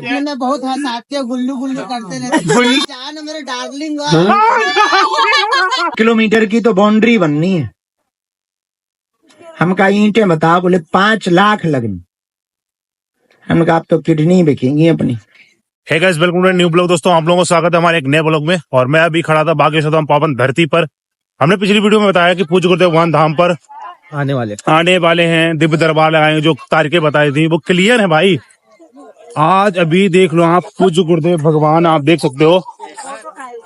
मैंने बहुत हंसाते हो, गुल्लू गुल्लू करते रहते जान मेरे डार्लिंग। किलोमीटर की तो बाउंड्री बननी है। हम कहा ईंटें बताओ, बोले 5 लाख लगनी। हम कहा आप तो किडनी बिकेंगी अपनी। Hey guys, welcome to new blog. दोस्तों, आप लोगों को स्वागत है हमारे एक नए ब्लॉग में। और मैं अभी खड़ा था भाग्य सदम पावन धरती पर। हमने पिछली वीडियो में बताया कि पूज्य गुरुदेव भगवान धाम पर आने वाले हैं, दिव्य दरबार लगाएंगे। जो तारीखें बताई थी वो क्लियर है भाई। आज अभी देख लो आप, पूज्य गुरुदेव भगवान आप देख सकते हो,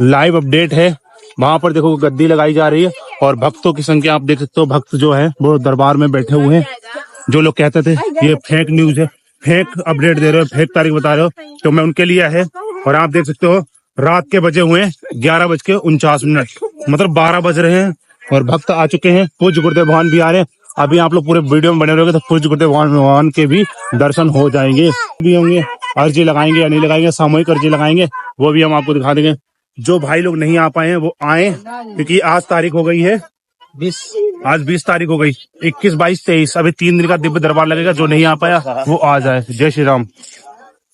लाइव अपडेट है। वहां पर देखो गद्दी लगाई जा रही है और भक्तों की संख्या आप देख सकते हो। भक्त जो है वो दरबार में बैठे हुए हैं। जो लोग कहते थे ये फेक न्यूज है, फेक अपडेट दे रहे हो, फेक तारीख बता रहे हो, तो मैं उनके लिए है। और आप देख सकते हो रात के बजे हुए 11:49, मतलब 12 बज रहे हैं और भक्त आ चुके हैं। पूज्य गुरुदेव भगवान भी आ रहे हैं। अभी आप लोग पूरे वीडियो में बने रहोगे तो पूज्य गुरुदेव भगवान के भी दर्शन हो जाएंगे। भी होंगे, अर्जी लगाएंगे या नहीं लगाएंगे, सामूहिक अर्जी लगाएंगे, वो भी हम आपको दिखा देंगे। जो भाई लोग नहीं आ पाए हैं वो आए, क्योंकि आज तारीख हो गई है 20। आज 20 तारीख हो गई। 21, 22, 23 अभी 3 दिन का दिव्य दरबार लगेगा। जो नहीं आ पाया वो आ जाए। जय श्री राम।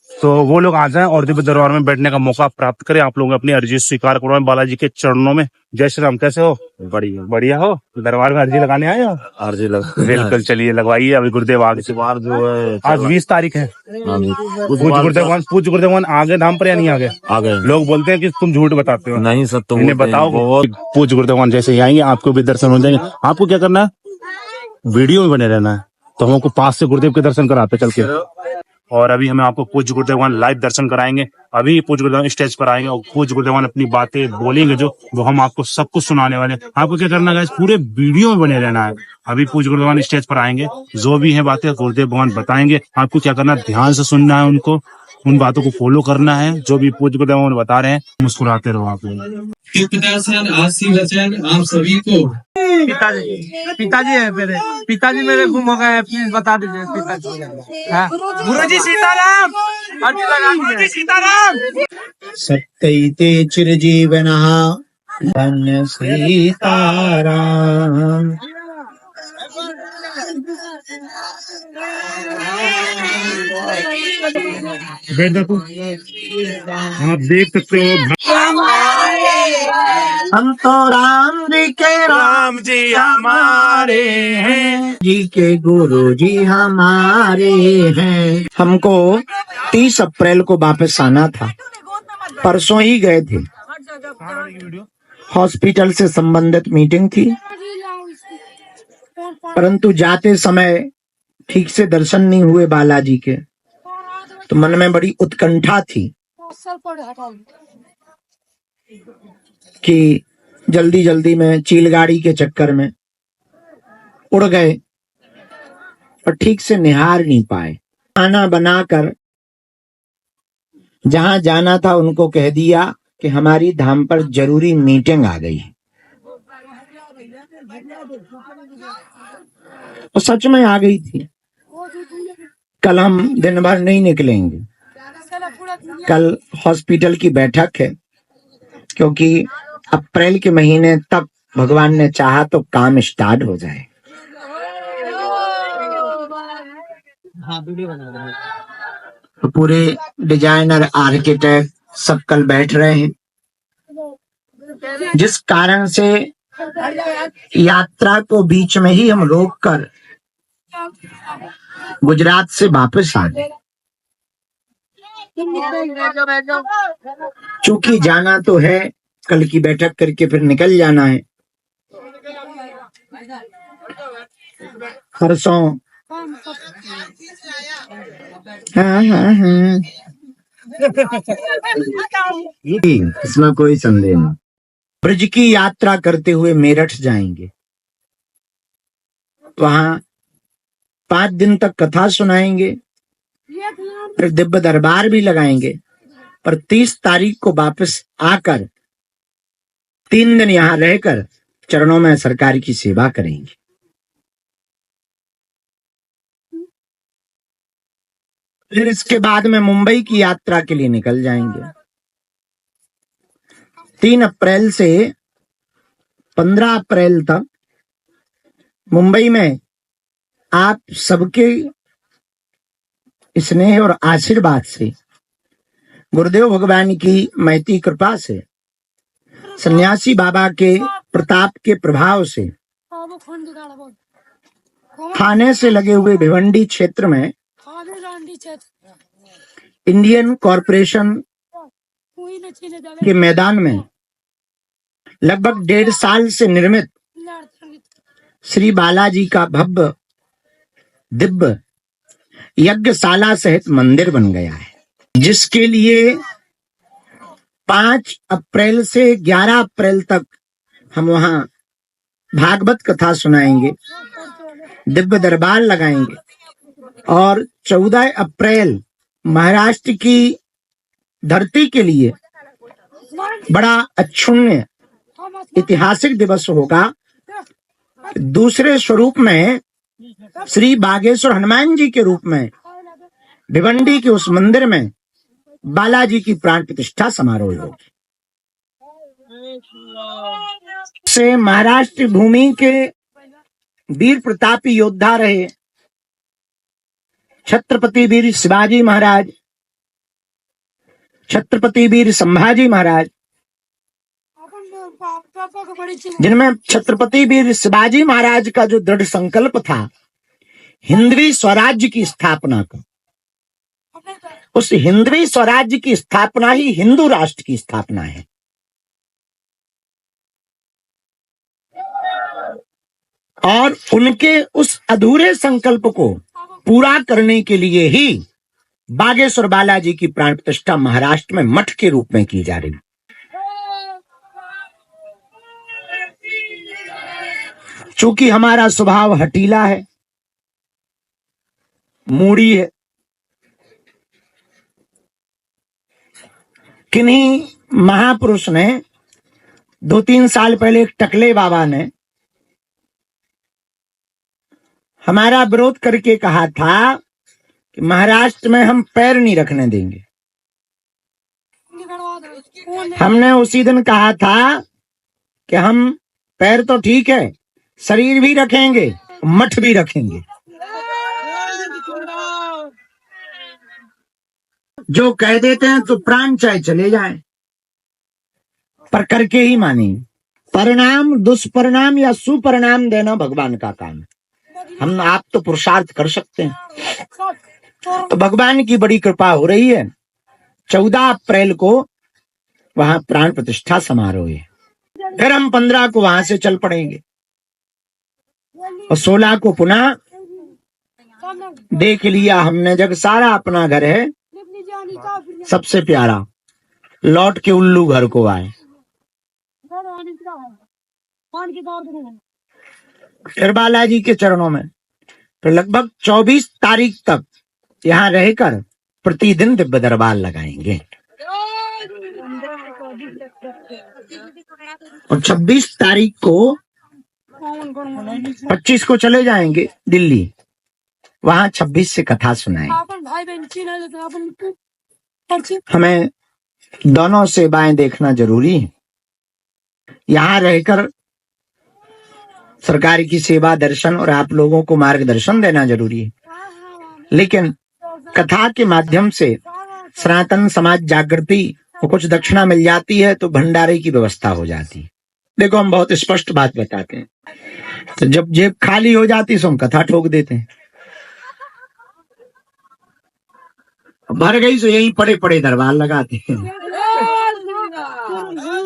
तो वो लोग आ जाएं और दिव्य दरबार में बैठने का मौका प्राप्त करें। आप लोगों अपनी अर्जी स्वीकार करवाएं बालाजी के चरणों में। जय श्री राम। कैसे हो? बढ़िया बढ़िया हो। दरबार में अर्जी लगाने आए हो? अर्जी लगा, बिल्कुल, चलिए लगवाइए। अभी गुरुदेव आगे से बार जो है, आज 20 तारीख है। पूज्य गुरुदेव आगे धाम पर या नहीं आगे? आगे। लोग बोलते हैं कि तुम झूठ बताते हो। नहीं सर, तुम इन्हें बताओ। पूज्य गुरुदेव जैसे ही आएंगे आपको भी दर्शन हो जाएंगे। आपको क्या करना है, वीडियो में बने रहना है, तो हमको पास से गुरुदेव के दर्शन कराते चल के। और अभी हमें आपको पूज्य गुरुदेव लाइव दर्शन कराएंगे। अभी पूज्य गुरुदेव स्टेज पर आएंगे और पूज्य गुरुदेव अपनी बातें बोलेंगे, जो वो हम आपको सब कुछ सुनाने वाले हैं। आपको क्या करना है, पूरे वीडियो में बने रहना है। अभी पूज्य गुरुदेव स्टेज पर आएंगे, जो भी है बातें गुरुदेव भगवान बताएंगे। आपको क्या करना है, ध्यान से सुनना है, उनको उन बातों को फॉलो करना है जो भी पूज्य गुरुदेव बता रहे हैं। मुस्कुराते रहो आप लोग। आशीर्वचन आप सभी को। पिताजी है मेरे, पिताजी मेरे गुम हो गए, प्लीज बता दीजिए पिताजी। गुरुजी सीताराम, गुरुजी सीताराम। सत्यैते चिरजीवनः धन्य सीताराम। आप देख सकते हो, हम तो राम जी के राम जी हमारे हैं, जी के गुरु जी हमारे हैं। हमको 30 अप्रैल को वापस आना था। परसों ही गए थे, हॉस्पिटल से संबंधित मीटिंग थी, परंतु जाते समय ठीक से दर्शन नहीं हुए बालाजी के, तो मन में बड़ी उत्कंठा थी कि जल्दी जल्दी में चीलगाड़ी के चक्कर में उड़ गए और ठीक से निहार नहीं पाए। खाना बनाकर जहां जाना था उनको कह दिया कि हमारी धाम पर जरूरी मीटिंग आ गई है। और सच में आ गई थी। कल हम दिन भर नहीं निकलेंगे, कल हॉस्पिटल की बैठक है, क्योंकि अप्रैल के महीने तक भगवान ने चाहा तो काम स्टार्ट हो जाए। तो पूरे डिजाइनर, आर्किटेक्ट सब कल बैठ रहे हैं, जिस कारण से यात्रा को बीच में ही हम रोककर गुजरात से वापस आ गए। चूंकि जाना तो है, कल की बैठक करके फिर निकल जाना है। परसों हाँ, इसमें कोई संदेह नहीं। ब्रज की यात्रा करते हुए मेरठ जाएंगे, वहां 5 दिन तक कथा सुनाएंगे, फिर दिव्य दरबार भी लगाएंगे। पर 30 तारीख को वापस आकर 3 दिन यहाँ रहकर चरणों में सरकार की सेवा करेंगे। फिर इसके बाद में मुंबई की यात्रा के लिए निकल जाएंगे। 3 अप्रैल से 15 अप्रैल तक मुंबई में आप सबके स्नेह और आशीर्वाद से गुरुदेव भगवान की महती कृपा से, सन्यासी बाबा के प्रताप के प्रभाव से थाने से लगे हुए भिवंडी क्षेत्र में इंडियन कॉरपोरेशन के मैदान में लगभग 1.5 साल से निर्मित श्री बालाजी का भव्य दिव्य यज्ञशाला सहित मंदिर बन गया है, जिसके लिए 5 अप्रैल से 11 अप्रैल तक हम वहां भागवत कथा सुनाएंगे, दिव्य दरबार लगाएंगे और 14 अप्रैल महाराष्ट्र की धरती के लिए बड़ा अक्षुण्य ऐतिहासिक दिवस होगा। दूसरे स्वरूप में श्री बागेश्वर हनुमान जी के रूप में भिवंडी के उस मंदिर में बालाजी की प्राण प्रतिष्ठा समारोह होगी। से महाराष्ट्र भूमि के वीर प्रतापी योद्धा रहे छत्रपति वीर शिवाजी महाराज, छत्रपति वीर संभाजी महाराज, जिनमें छत्रपति वीर शिवाजी महाराज का जो दृढ़ संकल्प था हिंदवी स्वराज्य की स्थापना का, उस हिंदवी स्वराज्य की स्थापना ही हिंदू राष्ट्र की स्थापना है। और उनके उस अधूरे संकल्प को पूरा करने के लिए ही बागेश्वर बालाजी की प्राण प्रतिष्ठा महाराष्ट्र में मठ के रूप में की जा रही है। चूंकि हमारा स्वभाव हठीला है, मूड़ी है, किन्हीं महापुरुष ने 2-3 साल पहले एक टकले बाबा ने हमारा विरोध करके कहा था कि महाराष्ट्र में हम पैर नहीं रखने देंगे। हमने उसी दिन कहा था कि हम पैर तो ठीक है, शरीर भी रखेंगे, मठ भी रखेंगे। जो कह देते हैं तो प्राण चाहे चले जाएं, पर करके ही मानेंगे। परिणाम, दुष्परिणाम या सुपरिणाम देना भगवान का काम है। हम आप तो पुरुषार्थ कर सकते हैं। तो भगवान की बड़ी कृपा हो रही है। 14 अप्रैल को वहां प्राण प्रतिष्ठा समारोह है, फिर हम 15 को वहां से चल पड़ेंगे और 16 को पुनः देख लिया हमने जग सारा अपना घर है सबसे प्यारा, लौट के उल्लू घर को आए। फिर बालाजी के चरणों में फिर लगभग 24 तारीख तक यहाँ रहकर प्रतिदिन दिव्य दरबार लगाएंगे और 26 तारीख को 25 को चले जाएंगे दिल्ली, वहां 26 से कथा सुनाएंगे। हमें दोनों सेवाएं देखना जरूरी है। यहाँ रहकर सरकार की सेवा, दर्शन और आप लोगों को मार्गदर्शन देना जरूरी है, लेकिन कथा के माध्यम से सनातन समाज जागृति को कुछ दक्षिणा मिल जाती है तो भंडारे की व्यवस्था हो जाती है। देखो, हम बहुत स्पष्ट बात बताते हैं, तो जब जेब खाली हो जाती है तो हम कथा ठोक देते हैं। भर गई तो यही पड़े पड़े दरबार लगाते हैं।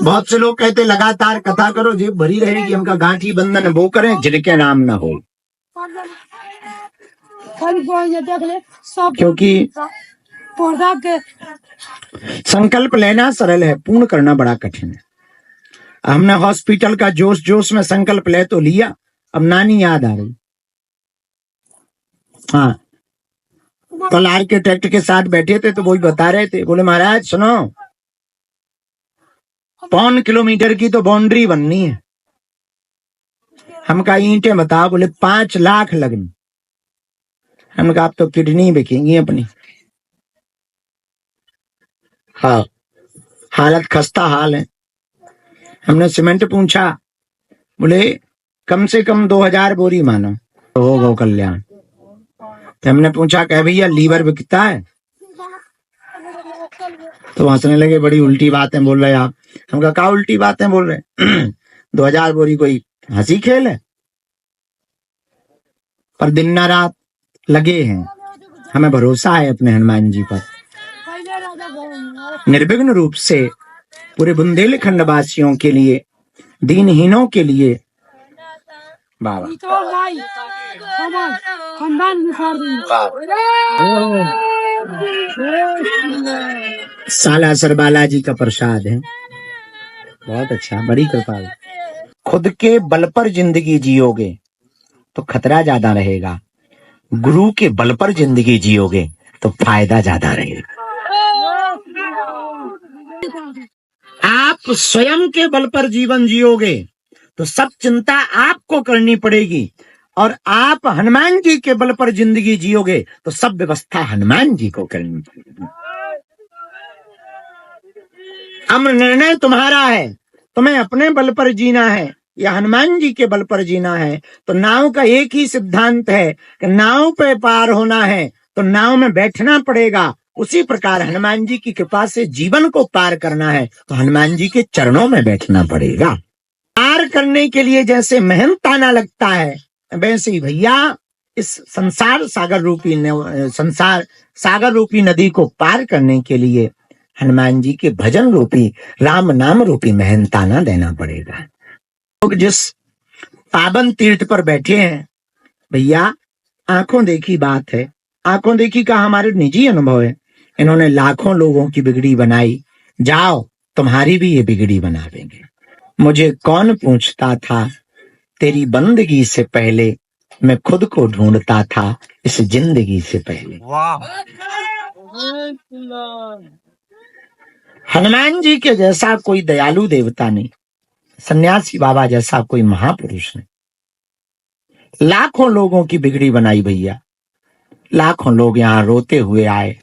बहुत से लोग कहते लगातार कथा करो, जेब भरी रहेगी, हमका गांठी बंधन वो करें जिनके नाम ना हो। क्योंकि संकल्प लेना सरल है, पूर्ण करना बड़ा कठिन है। हमने हॉस्पिटल का जोश जोश में संकल्प ले तो लिया, अब नानी याद आ रही। हाँ, कल आर्किटेक्ट के साथ बैठे थे तो वही बता रहे थे, बोले महाराज सुनो, 1.5 किलोमीटर की तो बाउंड्री बननी है। हम कहा ईंटें बताओ, बोले 5 लाख लगनी। हमने कहा आप तो किडनी बिकेंगी अपनी। हाँ, हालत खस्ता हाल है। हमने सीमेंट पूछा, बोले कम से कम 2000 बोरी मानो तो हो गो कल्याण। तो हमने पूछा कि भैया लीवर बिकता है? तो हंसने लगे, बड़ी उल्टी बातें बोल रहे आप। हम कहा क्या उल्टी बातें बोल रहे 2000 बोरी कोई हंसी खेल है? पर दिन न रात लगे हैं, हमें भरोसा है अपने हनुमान जी पर। निर्विघ्न रूप से पूरे बुंदेलखंड वासियों के लिए, दीनहीनों के लिए बाबा सालासर बालाजी का प्रसाद है। बहुत अच्छा, बड़ी कृपा है। खुद के बल पर जिंदगी जियोगे तो खतरा ज्यादा रहेगा, गुरु के बल पर जिंदगी जियोगे तो फायदा ज्यादा रहेगा। आप स्वयं के बल पर जीवन जियोगे तो सब चिंता आपको करनी पड़ेगी, और आप हनुमान जी के बल पर जिंदगी जियोगे तो सब व्यवस्था हनुमान जी को करनी पड़ेगी। अब निर्णय तुम्हारा है, तुम्हें अपने बल पर जीना है या हनुमान जी के बल पर जीना है। तो नाव का एक ही सिद्धांत है कि नाव पे पार होना है तो नाव में बैठना पड़ेगा। उसी प्रकार हनुमान जी की कृपा से जीवन को पार करना है तो हनुमान जी के चरणों में बैठना पड़ेगा। पार करने के लिए जैसे मेहनत आना लगता है, वैसे ही भैया इस संसार सागर रूपी नदी को पार करने के लिए हनुमान जी के भजन रूपी, राम नाम रूपी मेहनताना देना पड़ेगा। लोग जिस पावन तीर्थ पर बैठे हैं भैया, आंखों देखी बात है, आंखों देखी का हमारे निजी अनुभव है। इन्होंने लाखों लोगों की बिगड़ी बनाई, जाओ तुम्हारी भी ये बिगड़ी बना देंगे। मुझे कौन पूछता था तेरी बंदगी से पहले, मैं खुद को ढूंढता था इस जिंदगी से पहले। हनुमान जी के जैसा कोई दयालु देवता नहीं, सन्यासी बाबा जैसा कोई महापुरुष नहीं। लाखों लोगों की बिगड़ी बनाई भैया, लाखों लोग यहाँ रोते हुए आए।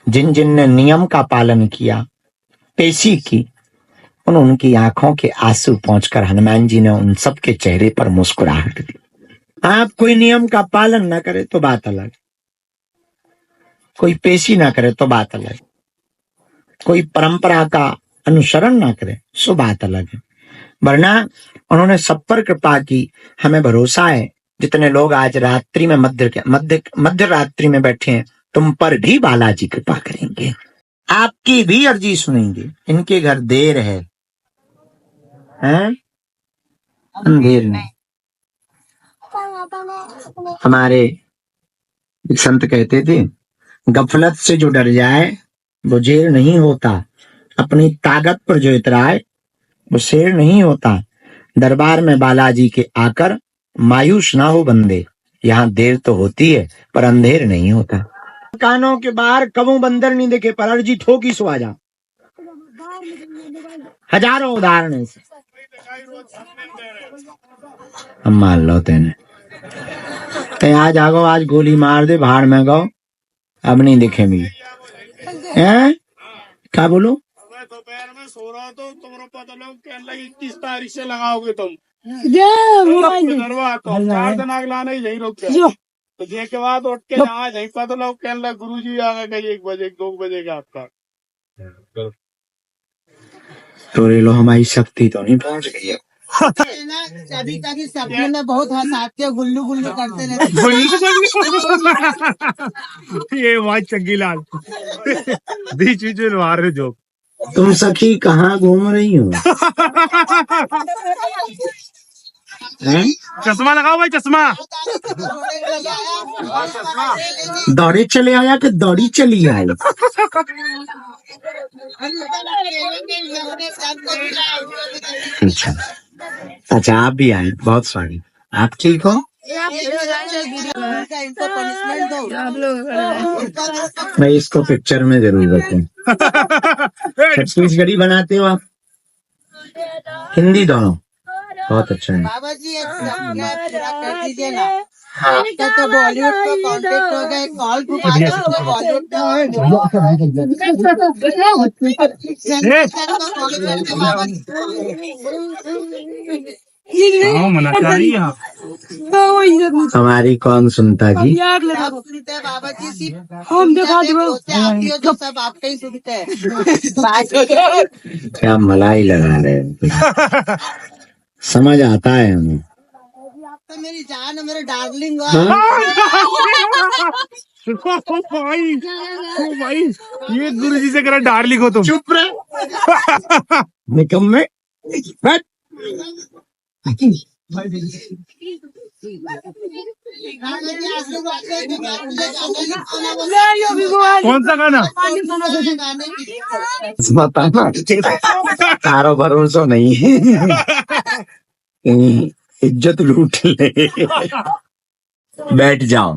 जिन जिन ने नियम का पालन किया, पेशी की, उनकी आंखों के आंसू पहुंचकर हनुमान जी ने उन सब के चेहरे पर मुस्कुराहट दी। आप कोई नियम का पालन ना करे तो बात अलग, कोई पेशी ना करे तो बात अलग, कोई परंपरा का अनुसरण ना करे सो बात अलग है। वरना उन्होंने सब पर कृपा की। हमें भरोसा है जितने लोग आज रात्रि में मध्य रात्रि में बैठे हैं, तुम पर भी बालाजी कृपा करेंगे, आपकी भी अर्जी सुनेंगे। इनके घर देर है, अंधेर नहीं। हमारे एक संत कहते थे, गफलत से जो डर जाए वो जेर नहीं होता, अपनी ताकत पर जो इतराए वो शेर नहीं होता। दरबार में बालाजी के आकर मायूस ना हो बंदे, यहाँ देर तो होती है पर अंधेर नहीं होता। कानों के बाहर कबू बंदर नहीं देखे पर अर्जी ठोकी सो आ जा। हजारों उदाहरण है। हम मान लो तेने आज आगो, आज गोली मार दे भाड़ में गो, अब नहीं दिखे मिली। क्या बोलो? दोपहर में सो रहा तो तुम्हारा पता लग 21 तारीख से लगाओगे तुम 4 दिन आग लाना ही यही रोक तो जे के बाद उठ के जहाँ यही पता लग कहने लग गुरु जी आ गए 1 बजे 2 बजे का आपका। तो लो हमारी शक्ति तो नहीं पहुंच गई है। कभी कभी सपने में बहुत हंसाते गुल्लू गुल्लू करते रहते। ये बात चंगी लाल बीच बीच में मार रहे जो। तुम सखी कहाँ घूम रही हो? चश्मा लगाओ भाई, चश्मा। दौड़े चले आया कि दौड़ी चली आई? अच्छा अच्छा, आप भी आए, बहुत स्वागत। आप ठीक हो? मैं इसको पिक्चर में जरूर रखूं। छत्तीसगढ़ी बनाते हो आप? हिंदी दोनों? बहुत अच्छा है। बाबा जी कर दीजिए ना। हाँ तो बॉलीवुड को कॉन्टेक्ट हो गए, कॉल बॉलीवुड हमारी कौन सुनता जी? सब सुनते हैं बाबा जी, सिर्फ हम दिखा दो आती हो तो सब आपके ही सुनते हैं। क्या मलाई लगा रहे हैं? समझ आता है हमें। तो मेरी जान है, मेरे डार्लिंग भाई ये गुरुजी से करा डार्लिंग हो तुम। चुप रहे निकम्मे। बैठ। कौन सा गाना? बताना तारो भरोसा नहीं है। इज्जत लूट ले। बैठ जाओ।